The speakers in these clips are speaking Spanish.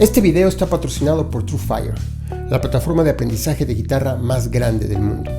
Este video está patrocinado por TrueFire, la plataforma de aprendizaje de guitarra más grande del mundo.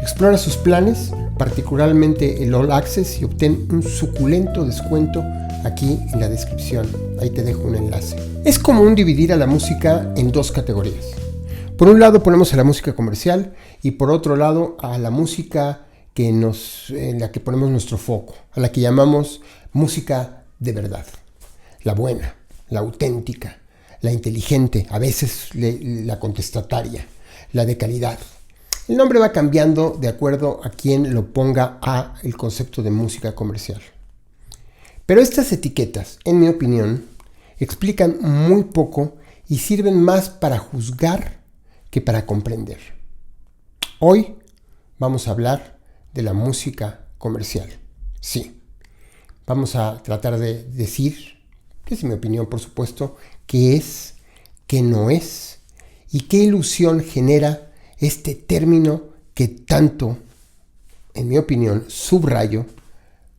Explora sus planes, particularmente el All Access, y obtén un suculento descuento aquí en la descripción. Ahí te dejo un enlace. Es común dividir a la música en dos categorías. Por un lado ponemos a la música comercial y por otro lado a la música en la que ponemos nuestro foco, a la que llamamos música de verdad, la buena, la auténtica, la inteligente, a veces la contestataria, la de calidad. El nombre va cambiando de acuerdo a quien lo ponga a el concepto de música comercial. Pero estas etiquetas, en mi opinión, explican muy poco y sirven más para juzgar que para comprender. Hoy vamos a hablar de la música comercial. Sí, vamos a tratar de decir, que es mi opinión por supuesto, qué es, qué no es y qué ilusión genera este término que tanto, en mi opinión, subrayo,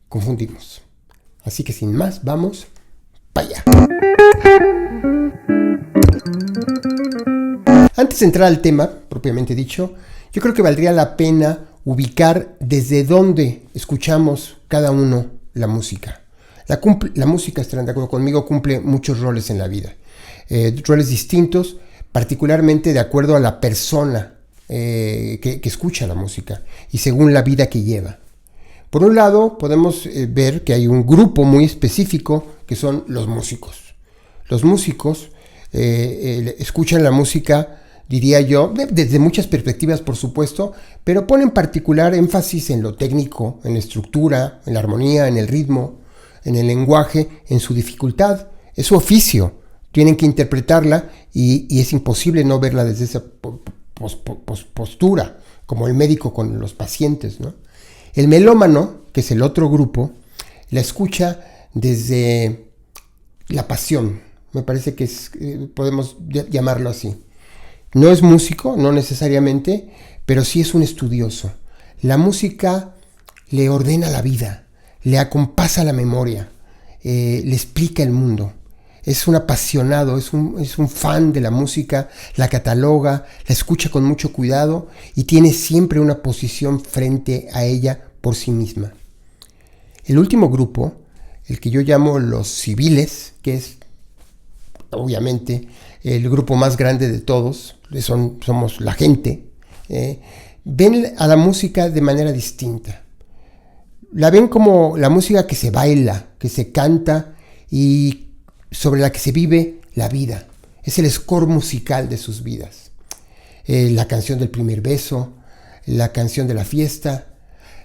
confundimos. Así que sin más, vamos para allá. Antes de entrar al tema, propiamente dicho, yo creo que valdría la pena ubicar desde dónde escuchamos cada uno la música. La música, estarán de acuerdo conmigo, cumple muchos roles en la vida. Roles distintos, particularmente de acuerdo a la persona que escucha la música y según la vida que lleva. Por un lado, podemos ver que hay un grupo muy específico que son los músicos. Los músicos escuchan la música, diría yo, desde muchas perspectivas, por supuesto, pero ponen particular énfasis en lo técnico, en la estructura, en la armonía, en el ritmo, en el lenguaje, en su dificultad. Es su oficio, tienen que interpretarla y es imposible no verla desde esa postura, como el médico con los pacientes, ¿no? El melómano, que es el otro grupo, la escucha desde la pasión. Me parece que podemos llamarlo así. No es músico, no necesariamente, pero sí es un estudioso. La música le ordena la vida, le acompasa la memoria, le explica el mundo. Es un apasionado, es un fan de la música, la cataloga, la escucha con mucho cuidado y tiene siempre una posición frente a ella por sí misma. El último grupo, el que yo llamo los civiles, que es obviamente el grupo más grande de todos, somos la gente, ven a la música de manera distinta. La ven como la música que se baila, que se canta y sobre la que se vive la vida. Es el score musical de sus vidas. La canción del primer beso, la canción de la fiesta,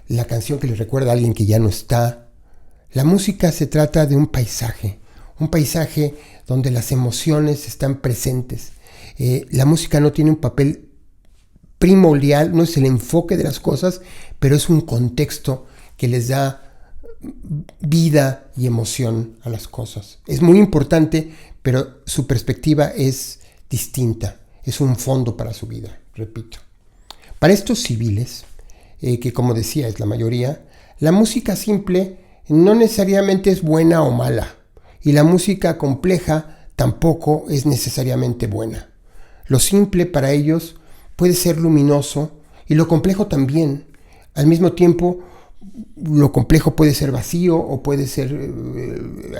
la canción que les recuerda a alguien que ya no está. La música se trata de un paisaje donde las emociones están presentes. La música no tiene un papel primordial, no es el enfoque de las cosas, pero es un contexto que les da vida y emoción a las cosas. Es muy importante, pero su perspectiva es distinta. Es un fondo para su vida, repito. Para estos civiles, que como decía es la mayoría, la música simple no necesariamente es buena o mala, y la música compleja tampoco es necesariamente buena. Lo simple para ellos puede ser luminoso y lo complejo también. Al mismo tiempo, lo complejo puede ser vacío o puede ser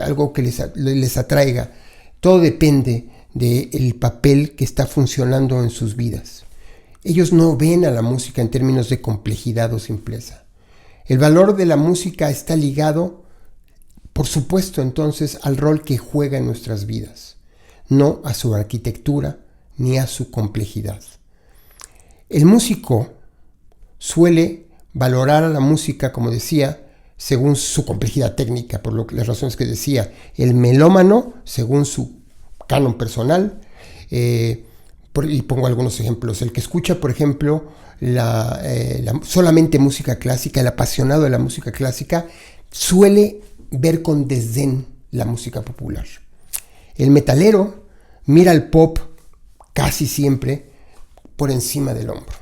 algo que les atraiga. Todo depende del papel que está funcionando en sus vidas. Ellos no ven a la música en términos de complejidad o simpleza. El valor de la música está ligado, por supuesto, entonces, al rol que juega en nuestras vidas, no a su arquitectura ni a su complejidad. El músico suele valorar a la música, como decía, según su complejidad técnica, por las razones que decía. El melómano, según su canon personal, y pongo algunos ejemplos. El que escucha, por ejemplo, solamente música clásica, el apasionado de la música clásica, suele ver con desdén la música popular. El metalero mira el pop casi siempre por encima del hombro.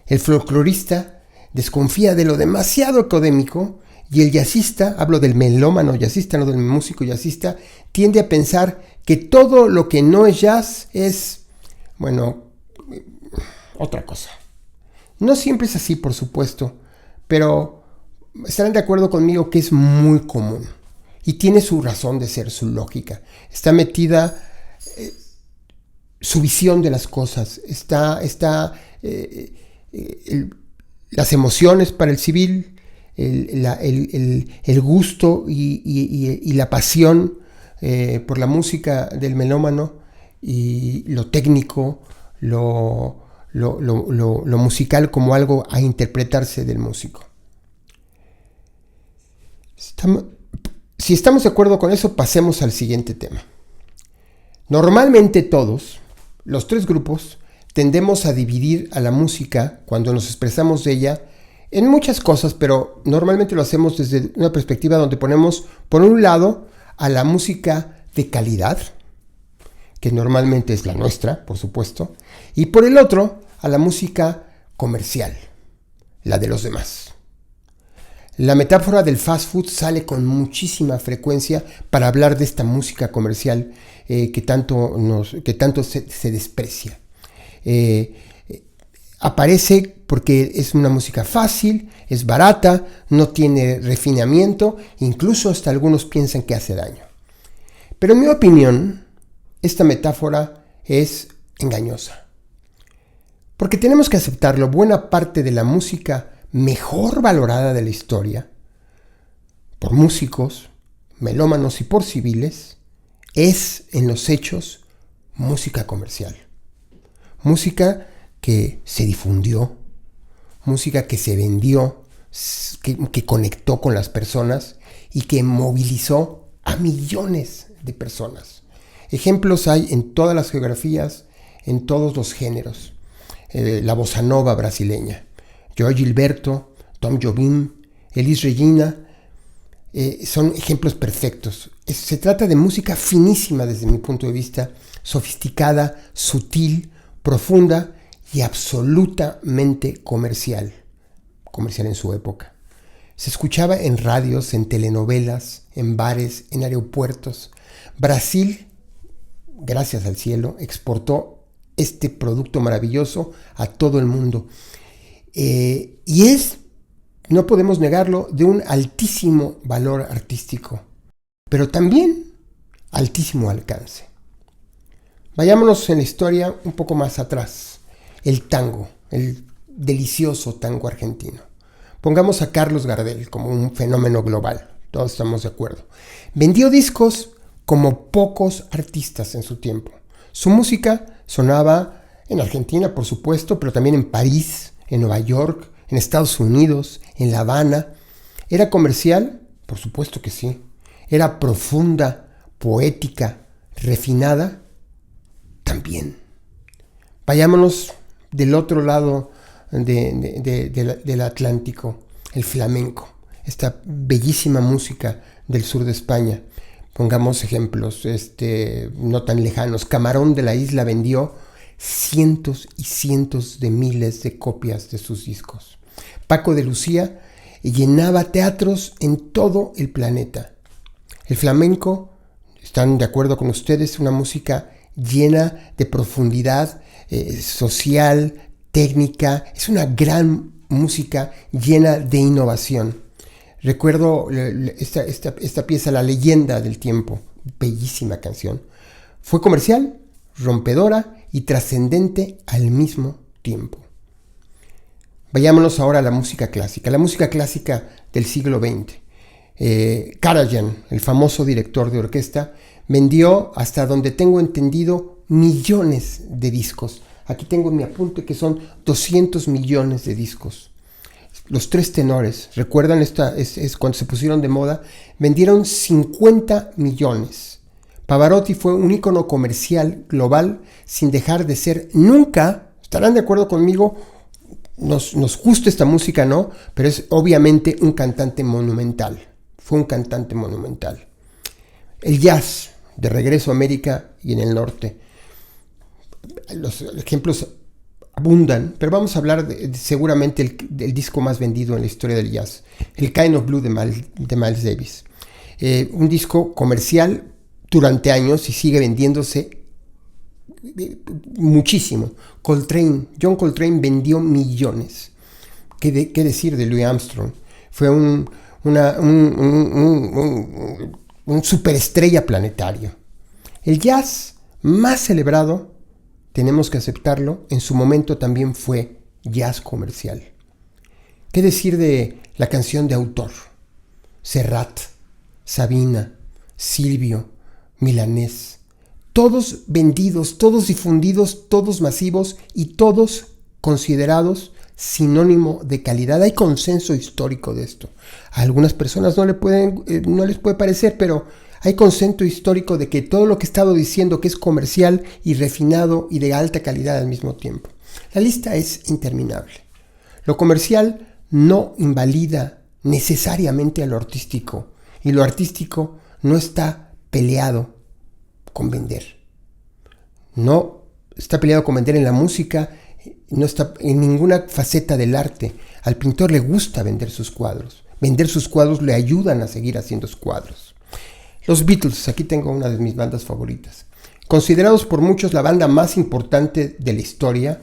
El folclorista desconfía de lo demasiado académico y el jazzista, hablo del melómano jazzista, no del músico jazzista, tiende a pensar que todo lo que no es jazz es, bueno, otra cosa. No siempre es así, por supuesto, pero estarán de acuerdo conmigo que es muy común y tiene su razón de ser, su lógica. Está metida su visión de las cosas, las emociones para el civil, el gusto y la pasión por la música del melómano y lo técnico, lo musical como algo a interpretarse del músico. Si estamos de acuerdo con eso, pasemos al siguiente tema. Normalmente todos, los tres grupos, tendemos a dividir a la música, cuando nos expresamos de ella, en muchas cosas, pero normalmente lo hacemos desde una perspectiva donde ponemos, por un lado, a la música de calidad, que normalmente es la nuestra, por supuesto, y por el otro, a la música comercial, la de los demás. La metáfora del fast food sale con muchísima frecuencia para hablar de esta música comercial que tanto se desprecia. Aparece porque es una música fácil, es barata, no tiene refinamiento, incluso hasta algunos piensan que hace daño. Pero en mi opinión, esta metáfora es engañosa. Porque tenemos que aceptarlo, buena parte de la música mejor valorada de la historia, por músicos, melómanos y por civiles, es en los hechos música comercial. Música que se difundió, música que se vendió, que conectó con las personas y que movilizó a millones de personas. Ejemplos hay en todas las geografías, en todos los géneros. La bossa nova brasileña, Jorge Gilberto, Tom Jobim, Elis Regina, son ejemplos perfectos. Se trata de música finísima desde mi punto de vista, sofisticada, sutil, profunda y absolutamente comercial en su época. Se escuchaba en radios, en telenovelas, en bares, en aeropuertos. Brasil, gracias al cielo, exportó este producto maravilloso a todo el mundo. Y es, no podemos negarlo, de un altísimo valor artístico, pero también altísimo alcance. Vayámonos en la historia un poco más atrás. El tango, el delicioso tango argentino. Pongamos a Carlos Gardel como un fenómeno global, todos estamos de acuerdo. Vendió discos como pocos artistas en su tiempo. Su música sonaba en Argentina, por supuesto, pero también en París, en Nueva York, en Estados Unidos, en La Habana. ¿Era comercial? Por supuesto que sí. ¿Era profunda, poética, refinada? También. Vayámonos del otro lado del Atlántico, el flamenco, esta bellísima música del sur de España. Pongamos ejemplos no tan lejanos. Camarón de la Isla vendió cientos y cientos de miles de copias de sus discos. Paco de Lucía llenaba teatros en todo el planeta. El flamenco, ¿están de acuerdo con ustedes? Una música llena de profundidad social, técnica. Es una gran música llena de innovación. Recuerdo esta pieza, La leyenda del tiempo, bellísima canción. Fue comercial, rompedora y trascendente al mismo tiempo. Vayámonos ahora a la música clásica del siglo XX. Karajan, el famoso director de orquesta, vendió, hasta donde tengo entendido, millones de discos. Aquí tengo en mi apunte que son 200 millones de discos. Los tres tenores, ¿recuerdan? Es cuando se pusieron de moda, vendieron 50 millones. Pavarotti fue un ícono comercial global sin dejar de ser nunca, estarán de acuerdo conmigo, nos gusta esta música, ¿no? Pero es obviamente un cantante monumental. Fue un cantante monumental. El jazz, de regreso a América y en el norte. Los ejemplos abundan, pero vamos a hablar seguramente del disco más vendido en la historia del jazz, el Kind of Blue de Miles Davis. Un disco comercial durante años y sigue vendiéndose muchísimo. John Coltrane vendió millones. ¿Qué decir de Louis Armstrong? Fue un superestrella planetario. El jazz más celebrado, tenemos que aceptarlo, en su momento también fue jazz comercial. ¿Qué decir de la canción de autor? Serrat, Sabina, Silvio, Milanés. Todos vendidos, todos difundidos, todos masivos y todos considerados sinónimo de calidad. Hay consenso histórico de esto. A algunas personas no les puede parecer, pero hay consenso histórico de que todo lo que he estado diciendo que es comercial y refinado y de alta calidad al mismo tiempo. La lista es interminable. Lo comercial no invalida necesariamente a lo artístico, y lo artístico no está peleado con vender. No está peleado con vender en la música, no está en ninguna faceta del arte. Al pintor le gusta vender sus cuadros. Vender sus cuadros le ayudan a seguir haciendo cuadros. Los Beatles, aquí tengo una de mis bandas favoritas. Considerados por muchos la banda más importante de la historia,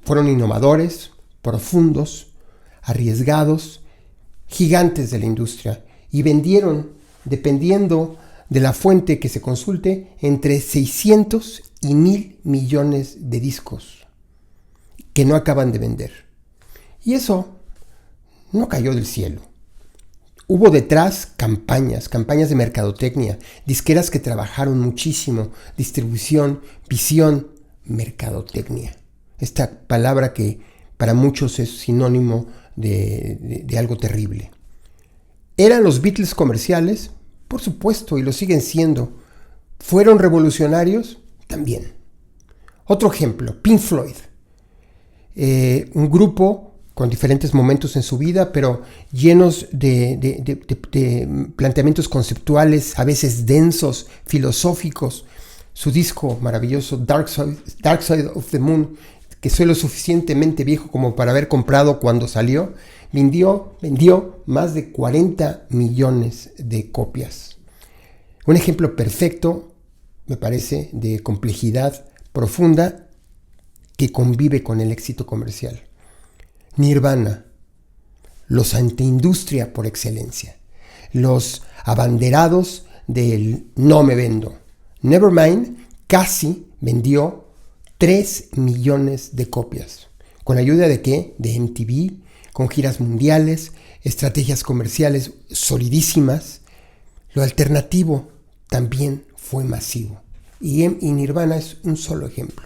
fueron innovadores, profundos, arriesgados, gigantes de la industria, y vendieron, dependiendo de la fuente que se consulte, entre 600 y 1,000 millones de discos que no acaban de vender. Y eso no cayó del cielo. Hubo detrás campañas de mercadotecnia, disqueras que trabajaron muchísimo, distribución, visión, mercadotecnia. Esta palabra que para muchos es sinónimo de algo terrible. ¿Eran los Beatles comerciales? Por supuesto, y lo siguen siendo. ¿Fueron revolucionarios? También. Otro ejemplo, Pink Floyd. Un grupo con diferentes momentos en su vida, pero llenos de planteamientos conceptuales, a veces densos, filosóficos. Su disco maravilloso, Dark Side of the Moon, que soy lo suficientemente viejo como para haber comprado cuando salió, vendió más de 40 millones de copias. Un ejemplo perfecto, me parece, de complejidad profunda que convive con el éxito comercial. Nirvana, los antiindustria por excelencia, los abanderados del no me vendo. Nevermind casi vendió 3 millones de copias. ¿Con ayuda de qué? De MTV, con giras mundiales, estrategias comerciales solidísimas. Lo alternativo también fue masivo. Y Nirvana es un solo ejemplo.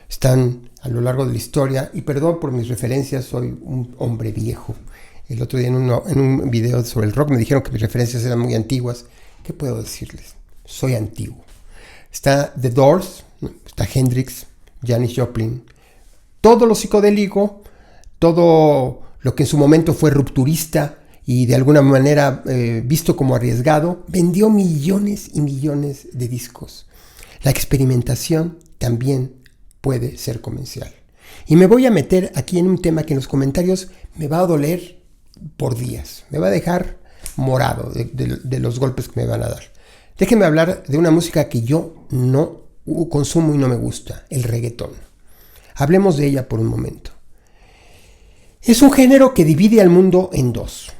Están a lo largo de la historia, y perdón por mis referencias, soy un hombre viejo. El otro día en un video sobre el rock me dijeron que mis referencias eran muy antiguas. ¿Qué puedo decirles? Soy antiguo. Está The Doors, está Hendrix, Janis Joplin. Todo lo psicodélico, todo lo que en su momento fue rupturista y de alguna manera visto como arriesgado, vendió millones y millones de discos. La experimentación también puede ser comercial. Y me voy a meter aquí en un tema que en los comentarios me va a doler por días. Me va a dejar morado de los golpes que me van a dar. Déjenme hablar de una música que yo no consumo y no me gusta, el reggaetón. Hablemos de ella por un momento. Es un género que divide al mundo en dos,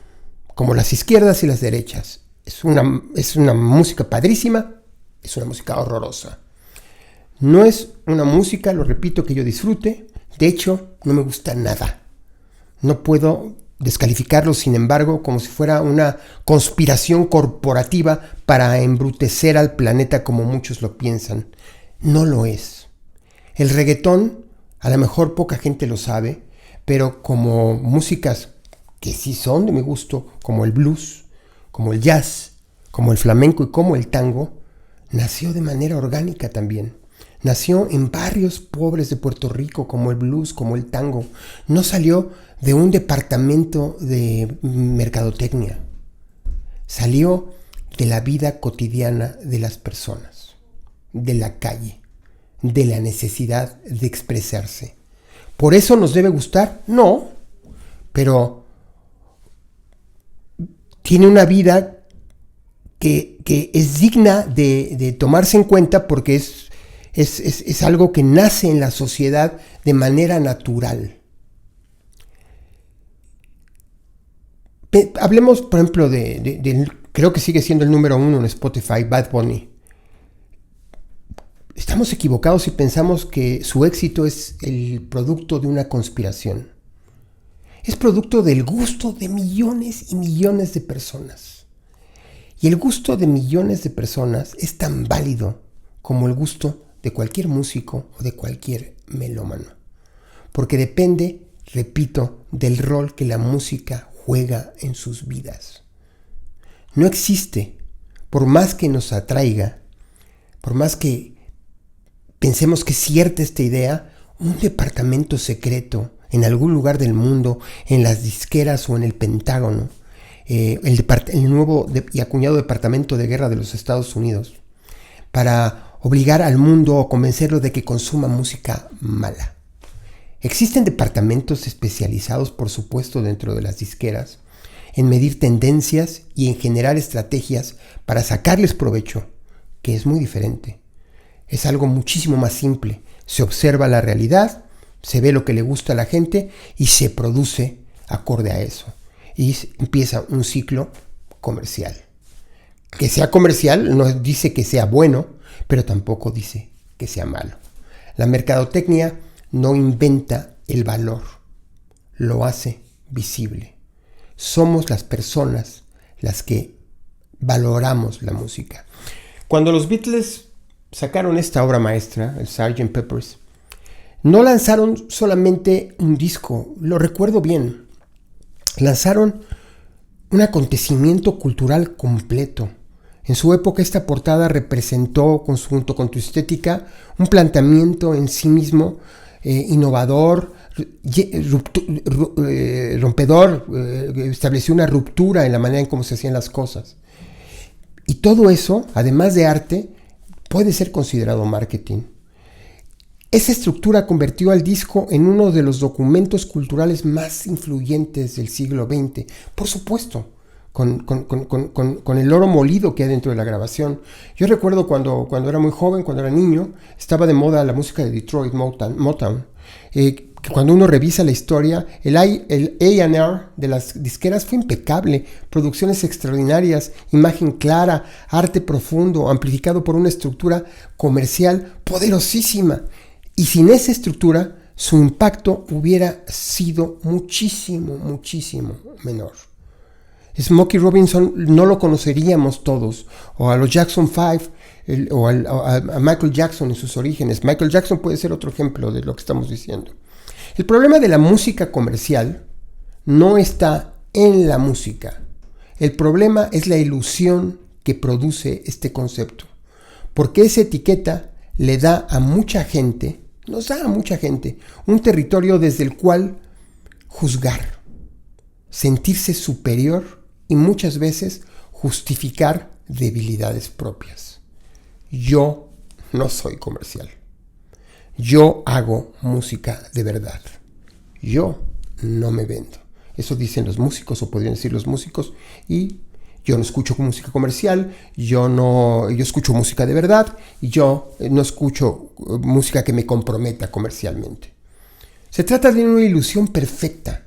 como las izquierdas y las derechas. Es una música padrísima, es una música horrorosa. No es una música, lo repito, que yo disfrute. De hecho, no me gusta nada. No puedo descalificarlo, sin embargo, como si fuera una conspiración corporativa para embrutecer al planeta como muchos lo piensan. No lo es. El reggaetón, a lo mejor poca gente lo sabe, pero como músicas que sí son de mi gusto, como el blues, como el jazz, como el flamenco y como el tango, nació de manera orgánica también. Nació en barrios pobres de Puerto Rico, como el blues, como el tango. No salió de un departamento de mercadotecnia. Salió de la vida cotidiana de las personas, de la calle, de la necesidad de expresarse. ¿Por eso nos debe gustar? No, pero tiene una vida que es digna de tomarse en cuenta porque es algo que nace en la sociedad de manera natural. Hablemos, por ejemplo, creo que sigue siendo el número 1 en Spotify, Bad Bunny. Estamos equivocados si pensamos que su éxito es el producto de una conspiración. Es producto del gusto de millones y millones de personas. Y el gusto de millones de personas es tan válido como el gusto de cualquier músico o de cualquier melómano. Porque depende, repito, del rol que la música juega en sus vidas. No existe, por más que nos atraiga, por más que pensemos que es cierta esta idea, un departamento secreto en algún lugar del mundo, en las disqueras o en el Pentágono, el nuevo y acuñado Departamento de Guerra de los Estados Unidos, para obligar al mundo o convencerlo de que consuma música mala. Existen departamentos especializados, por supuesto, dentro de las disqueras, en medir tendencias y en generar estrategias para sacarles provecho, que es muy diferente. Es algo muchísimo más simple. Se observa la realidad, se ve lo que le gusta a la gente y se produce acorde a eso. Y empieza un ciclo comercial. Que sea comercial no dice que sea bueno, pero tampoco dice que sea malo. La mercadotecnia no inventa el valor, lo hace visible. Somos las personas las que valoramos la música. Cuando los Beatles sacaron esta obra maestra, el Sgt. Pepper's, no lanzaron solamente un disco, lo recuerdo bien. Lanzaron un acontecimiento cultural completo. En su época esta portada representó, junto con tu estética, un planteamiento en sí mismo innovador, rompedor, estableció una ruptura en la manera en cómo se hacían las cosas. Y todo eso, además de arte, puede ser considerado marketing. Esa estructura convirtió al disco en uno de los documentos culturales más influyentes del siglo XX. Por supuesto, con el oro molido que hay dentro de la grabación. Yo recuerdo cuando era muy joven, cuando era niño, estaba de moda la música de Detroit, Motown. Cuando uno revisa la historia, el A&R de las disqueras fue impecable, producciones extraordinarias, imagen clara, arte profundo, amplificado por una estructura comercial poderosísima. Y sin esa estructura, su impacto hubiera sido muchísimo, muchísimo menor. Smokey Robinson no lo conoceríamos todos, o a los Jackson 5, a Michael Jackson en sus orígenes. Michael Jackson puede ser otro ejemplo de lo que estamos diciendo. El problema de la música comercial no está en la música. El problema es la ilusión que produce este concepto. Porque esa etiqueta le da a mucha gente, nos da a mucha gente, un territorio desde el cual juzgar, sentirse superior y muchas veces justificar debilidades propias. Yo no soy comercial. Yo hago música de verdad. Yo no me vendo. Eso dicen los músicos, o podrían decir los músicos, y yo no escucho música comercial, yo escucho música de verdad, y yo no escucho música que me comprometa comercialmente. Se trata de una ilusión perfecta.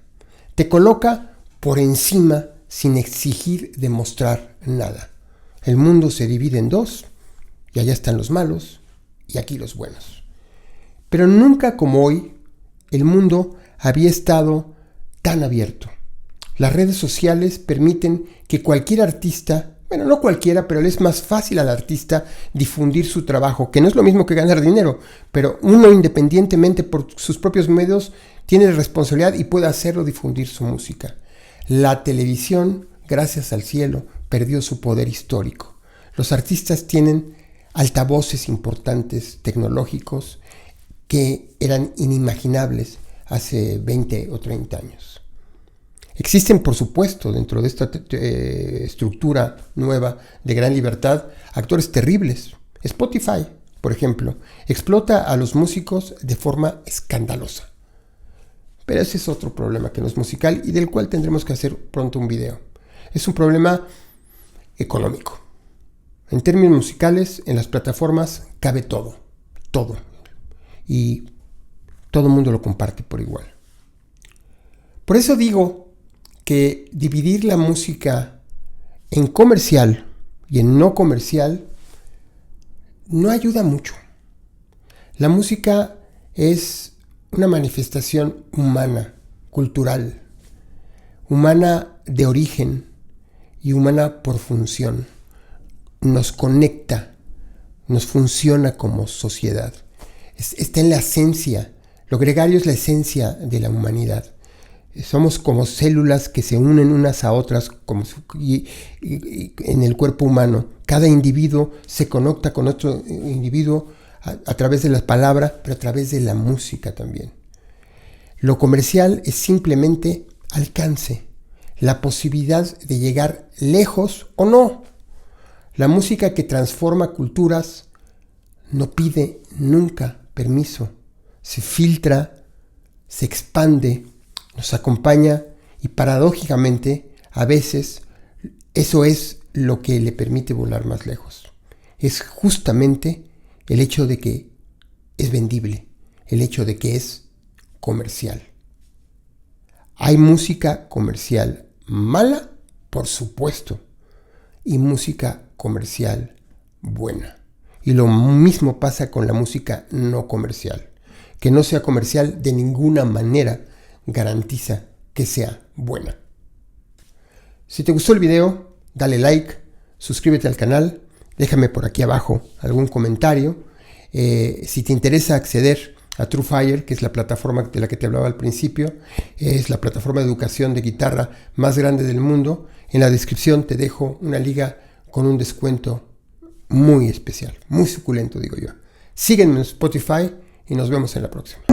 Te coloca por encima sin exigir demostrar nada. El mundo se divide en dos, y allá están los malos, y aquí los buenos. Pero nunca como hoy, el mundo había estado tan abierto. Las redes sociales permiten que cualquier artista, bueno, no cualquiera, pero le es más fácil al artista difundir su trabajo, que no es lo mismo que ganar dinero, pero uno independientemente por sus propios medios tiene responsabilidad y puede hacerlo, difundir su música. La televisión, gracias al cielo, perdió su poder histórico. Los artistas tienen altavoces importantes tecnológicos que eran inimaginables hace 20 o 30 años. Existen, por supuesto, dentro de esta estructura nueva de gran libertad, actores terribles. Spotify, por ejemplo, explota a los músicos de forma escandalosa. Pero ese es otro problema que no es musical y del cual tendremos que hacer pronto un video. Es un problema económico. En términos musicales, en las plataformas cabe todo, todo. Y todo el mundo lo comparte por igual. Por eso digo que dividir la música en comercial y en no comercial no ayuda mucho. La música es una manifestación humana, cultural, humana de origen y humana por función. Nos conecta, nos funciona como sociedad. Está en la esencia. Lo gregario es la esencia de la humanidad. Somos como células que se unen unas a otras en el cuerpo humano. Cada individuo se conecta con otro individuo a través de las palabras, pero a través de la música también. Lo comercial es simplemente alcance, la posibilidad de llegar lejos o no. La música que transforma culturas no pide nunca permiso. Se filtra, se expande, nos acompaña y paradójicamente a veces eso es lo que le permite volar más lejos. Es justamente el hecho de que es vendible, el hecho de que es comercial. ¿Hay música comercial mala? Por supuesto. Y música comercial buena. Y lo mismo pasa con la música no comercial. Que no sea comercial de ninguna manera garantiza que sea buena. Si te gustó el video, dale like, suscríbete al canal, déjame por aquí abajo algún comentario. Si te interesa acceder a TrueFire, que es la plataforma de la que te hablaba al principio, es la plataforma de educación de guitarra más grande del mundo, en la descripción te dejo una liga con un descuento muy especial, muy suculento, digo yo. Sígueme en Spotify y nos vemos en la próxima.